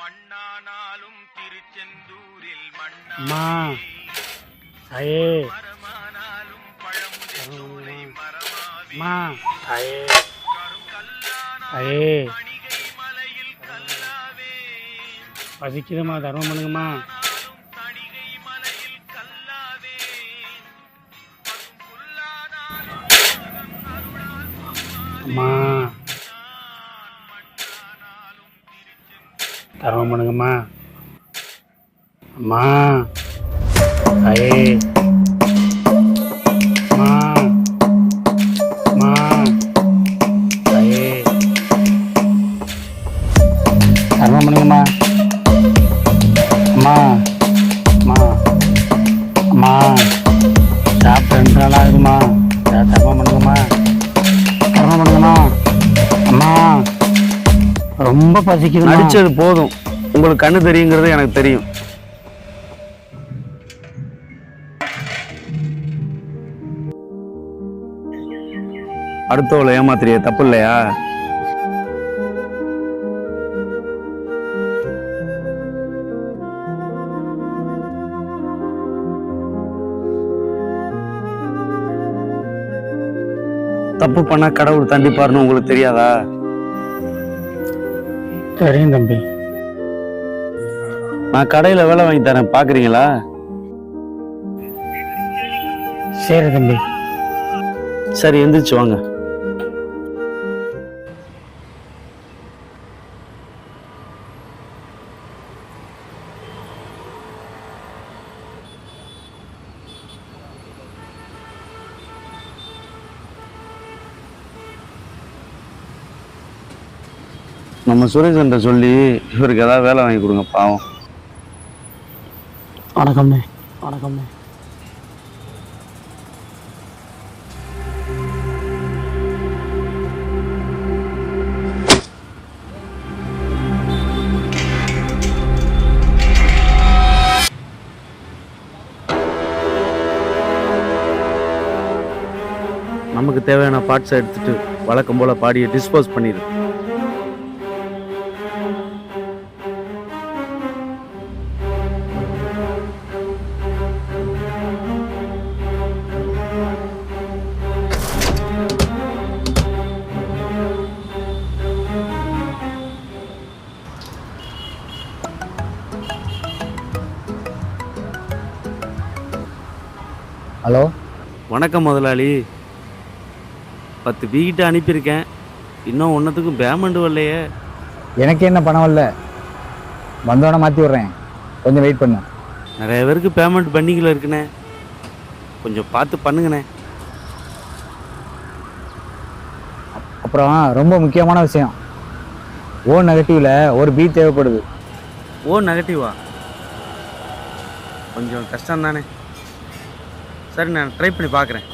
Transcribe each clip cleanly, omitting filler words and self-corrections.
மண்ணானாலும் திருச்செந்தூரில் அம்மா தாயே மரமானாலும் பழமுதிர்ச்சோலை மரமாவே அம்மா தாயே தாயே மணிகை மலையில் கல்லாவே பசிக்குதுமா தர்மம் பண்ணுங்கம்மா. தணிகை மலையில் கல்லாவே பசும் புல்லானாலும் அம்மா தர்மம் பண்ணுங்கம்மா. அம்மா தாயே அம்மா அம்மா தாயே தர்மம் பண்ணுங்கம்மா. அம்மா அம்மா அம்மா சாப்பிட்டு 2 நாள் ஆகுதும்மா. தர்மம் பண்ணுங்கம்மா. தர்மம் பண்ணுங்கம்மா. அம்மா ரொம்ப பசிக்குது. நடிச்சது போதும், உங்களுக்கு கண்ணு தெரியுங்கிறது எனக்கு தெரியும். அடுத்தவளை ஏமாத்திரிய தப்பு இல்லையா? தப்பு பண்ணா கடவுள் தண்டிப்பாருன்னு உங்களுக்கு தெரியாதா? தெரியும் தம்பி. நான் கடையில வேலை வாங்கி தரேன், பாக்குறீங்களா? சரி தம்பி. சரி, எந்திரிச்சு வாங்க. நம்ம சுரேஷன்ட்ட சொல்லி இவருக்கு ஏதாவது வேலை வாங்கி கொடுங்க, பாவம். வணக்கம்ண்ணே. வணக்கம்ண்ணே. நமக்கு தேவையான பார்ட்ஸை எடுத்துட்டு வழக்கம் போல பாடியை டிஸ்போஸ் பண்ணிடு. ஹலோ, வணக்கம் முதலாளி. 10 வீக்கிட்ட அனுப்பியிருக்கேன், இன்னும் ஒன்றத்துக்கும் பேமெண்ட் வரலையே. எனக்கு என்ன பணம் வரல, வந்தோடனே மாற்றி விட்றேன், கொஞ்சம் வெயிட் பண்ணு. நிறைய பேருக்கு பேமெண்ட் பெண்டிங்கில் இருக்குண்ணே, கொஞ்சம் பார்த்து பண்ணுங்கண்ணே. அப்புறம் ரொம்ப முக்கியமான விஷயம், ஓ நெகட்டிவில் ஒரு பி தேவைப்படுது. ஓ நெகட்டிவா? கொஞ்சம் கஷ்டம் தானே. சரி, நான் ட்ரை பண்ணி பார்க்குறேன்.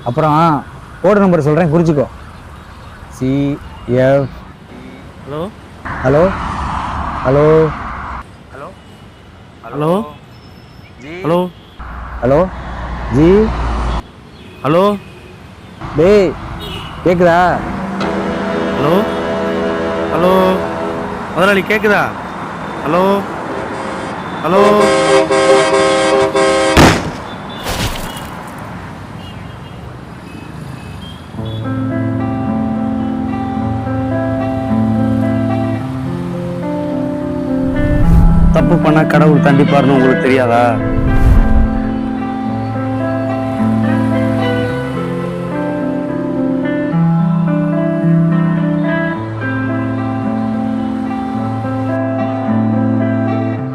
அப்புறம் கோடு நம்பர் சொல்கிறேன், குறிச்சிக்கோ. CF. Hello hello hello hello hello hello hello G. Hello டேய், கேட்குதா? ஹலோ ஹலோ முதலாளி, கேட்குதா? ஹலோ ஹலோ தப்பு பண்ணா கடவுள் தண்டிப்பாருன்னு உங்களுக்கு தெரியாதா?